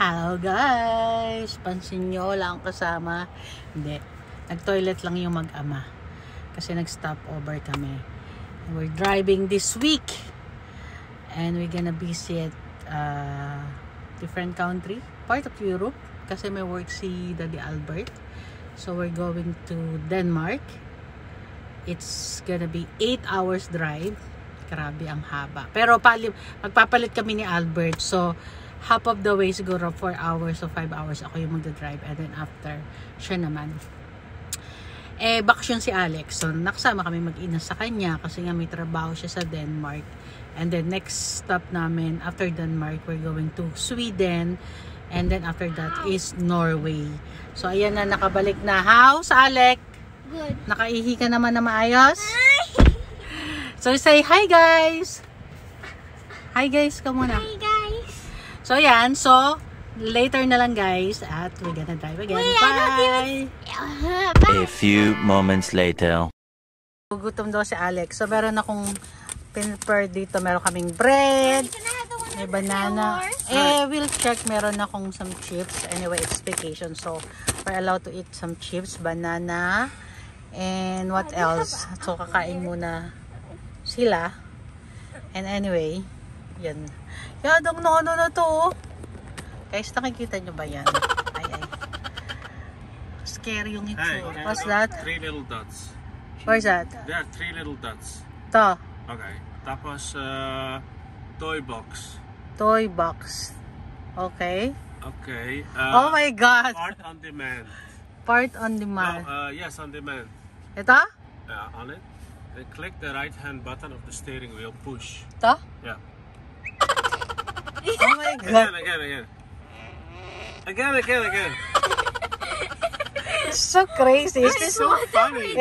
Hello guys! Pansin nyo, wala akong kasama. Hindi. Nag-toilet lang yung mag-ama. Kasi nag-stop over kami. We're driving this week. And we're gonna visit different country. Part of Europe. Kasi may work si Daddy Albert. So we're going to Denmark. It's gonna be 8 hours drive. Grabe ang haba. Pero magpapalit kami ni Albert. So half of the way siguro 4 hours o 5 hours ako yung magdadrive, and then after siya naman. Bakasyon si Alex, so nakasama kami mag-ina sa kanya kasi nga may trabaho siya sa Denmark. And then next stop namin after Denmark, we're going to Sweden, and then after that is Norway. So ayan na, nakabalik na. How's Alex? Good. Nakaihi ka naman na maayos? So say hi guys. Hi guys ka muna. Hi guys. So yan, so later na lang guys at we're gonna drive again. Bye! A few moments later. Gutom daw si Alex. So meron akong prepare dito. Meron kaming bread, may banana. We'll check. Meron akong some chips. Anyway, it's vacation. So we're allowed to eat some chips, banana, and what else? So kakain muna sila. And anyway, yan. Yadong no na to. Guys, nakikita nyo ba yan? Ay. Scary yung itsura. Hey, what's that? 3 little dots. Where's that? There are 3 little dots. To. Okay. Tapos, toy box. Toy box. Okay. Okay. Oh my God! Part on demand. Part on demand. No, yes, on demand. Ito? On it. Then click the right hand button of the steering wheel. Push. Ito? Yeah. Oh my God! Again. It's so crazy. Is this so funny.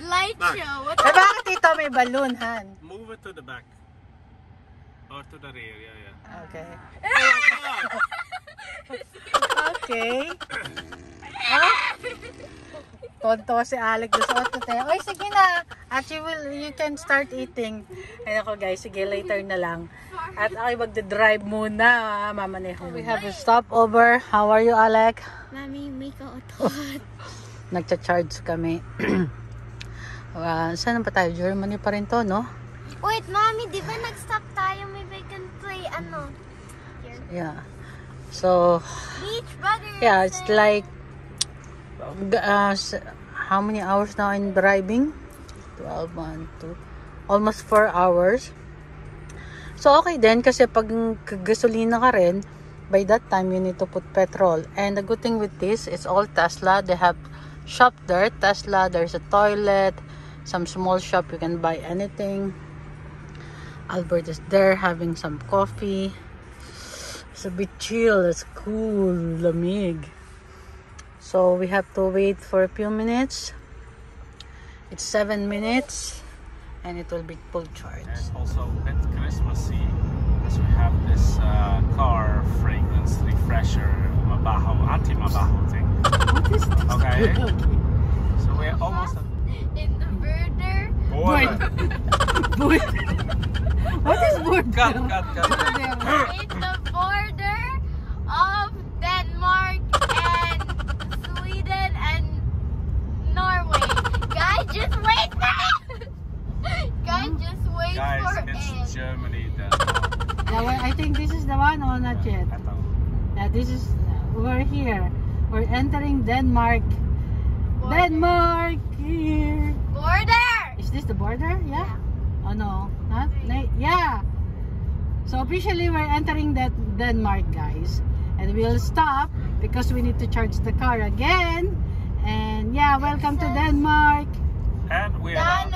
Light show. What bakit ito may balloon, Han? Move it to the back. Or to the rear, yeah. Okay. Oh my God! Okay. Tonto si Alex. Gusto ko tayo. Oy, sige na. Actually, you can start eating. Ayun ako guys. Sige, later na lang. At ako magdadrive muna. Mamaneho. We have a stopover. How are you, Alex? Mami, make a auto. Nagcha-charge kami. Saan pa tayo? Germany pa rin to, no? Wait, Mami, di ba nag-stop tayo? Maybe I can play, here. Yeah. So, Beach Brothers. yeah, it's like how many hours now in driving? 12, 1, 2, almost 4 hours. So, okay din kasi pag gasolina ka rin, by that time, you need to put petrol. And the good thing with this, it's all Tesla. They have shop there, Tesla. There's a toilet, some small shop. You can buy anything. Albert is there having some coffee. It's a bit chill. It's cool. Lamig. So we have to wait for a few minutes. It's 7 minutes and it will be full charge. And also at Christmassy, as we have this car fragrance refresher, mabaho, anti-mabaho thing. What is this? Okay. So we're almost In the border. Boy. What is board? Cut. In the border of Denmark and Sweden and Norway. Guys, just wait for it. Guys, just wait Guys, for it's it. Germany then. I think this is the one or not yet. Yeah, this is, we're here. We're entering Denmark. Border. Denmark here. Border. Is this the border? Yeah? Oh no, not? Yeah. So officially we're entering that Denmark, guys. And we'll stop because we need to charge the car again. And yeah, welcome to Denmark. And we are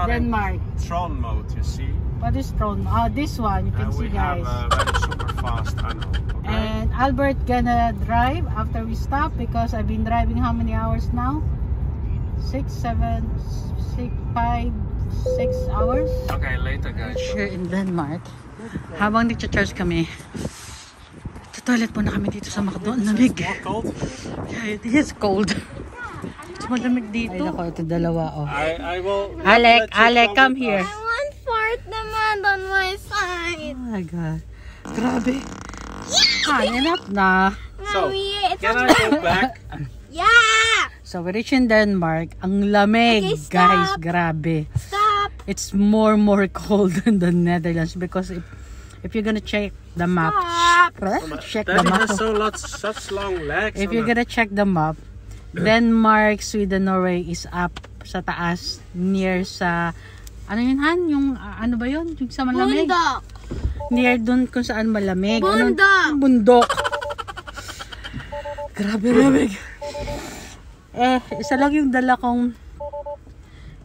Denmark. in Tron mode, you see. What is Tron? Oh, this one, you can see, we guys. have a very super fast tunnel. Okay? And Albert gonna drive after we stop because I've been driving how many hours now? 6, 7, 6, 5, 6 hours. Okay, later guys. Here in Denmark. Habang nagcha-charge kami, toilet muna kami dito sa McDo. Ang lamig. Cold? Yeah, it is cold. It's malamig dito. Ay, nako, ito dalawa, oh. I will. Alec, come here. I want fart naman on my side. Oh my God. Grabe. Yeah! Han, enough na. So, Mommy, it's can I go back? Yeah! So, we reach in Denmark. Ang lamig, Okay, stop. guys. Grabe. Stop! It's more cold than the Netherlands because if you're gonna check the map, check the Daddy map. has such long legs. If you're gonna check the map, Denmark, Sweden, Norway is up sa taas near sa ano yun, Han? Yung ano ba yun? Yung sa malamig? Bundok! Near dun kung saan malamig. Bundok! Bundok. Grabe lamig. Isa lang yung dala kong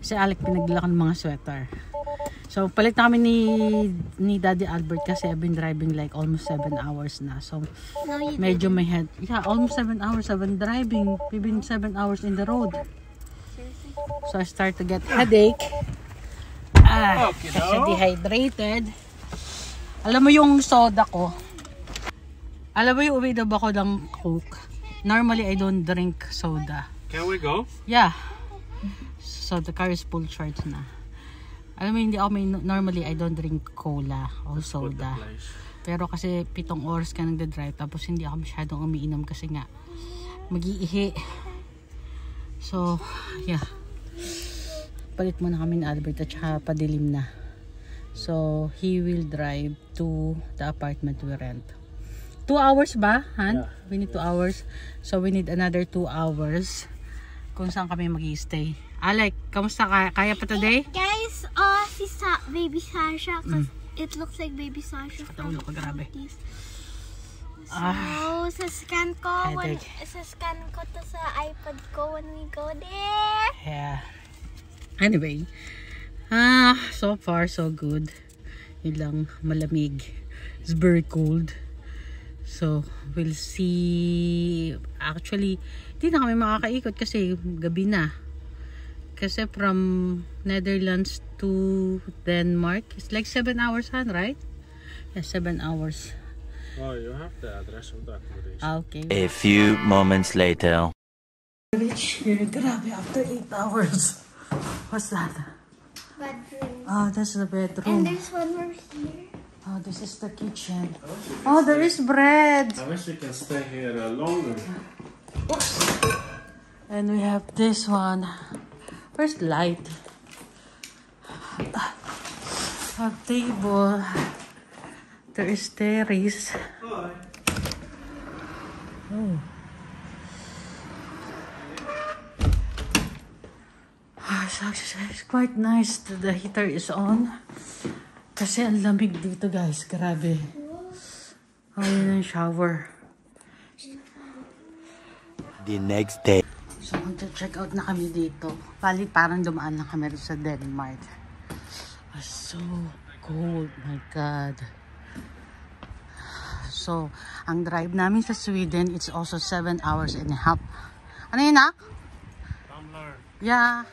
si Alec, pinagdala ko ng mga sweater. So, palit na kami ni Daddy Albert kasi I've been driving like almost 7 hours na. So, No, you medyo may head. Yeah, almost 7 hours I've been driving. We've been 7 hours in the road. So, I start to get headache. Kasi dehydrated. Alam mo yung soda ko. Alam mo yung uminom ako ng Coke. Normally, I don't drink soda. Can we go? Yeah. So, the car is full charge na. Alam mo, hindi ako normally, I don't drink cola or soda. Pero kasi 7 oras ka nagda-drive, tapos hindi ako masyadong umiinom kasi nga, mag-iihi. So, yeah. Palit muna kami ni Albert at saka padilim na. So, he will drive to the apartment we rent. 2 hours ba, Han? Yeah. We need 2 hours. So, we need another 2 hours kung saan kami mag-i-stay. Alec, kamusta? Kaya pa today? Guys, si baby Sasha, because it looks like baby Sasha from grabe. this. So, sascan ko to sa iPad ko when we go there. Yeah. Anyway, so far so good. Yun lang, malamig. It's very cold. So, we'll see. Actually, hindi na kami makakaikot kasi gabi na. Kasi from Netherlands to Denmark, it's like 7 hours, Han, right? Yeah, 7 hours. Oh, you have the address of the accommodation. Okay. A few moments later. Reach here, grabe, after 8 hours. What's that? Bedroom. Oh, that's the And bedroom. there's one more here. Oh, this is the kitchen. Oh, there is bread. I wish we can stay here longer. And we have this one. Where's the light? A table. There is terrace. Oh. It's quite nice that the heater is on. Kasi ang lamig dito, guys. Grabe. Oh, yun yung shower. The next day. So, mag-check out na kami dito. Palit parang dumaan lang kami sa Denmark. So cold. My God. So, ang drive namin sa Sweden, it's also 7 hours and a half. Ano yun, Nak? Tumbler. Yeah.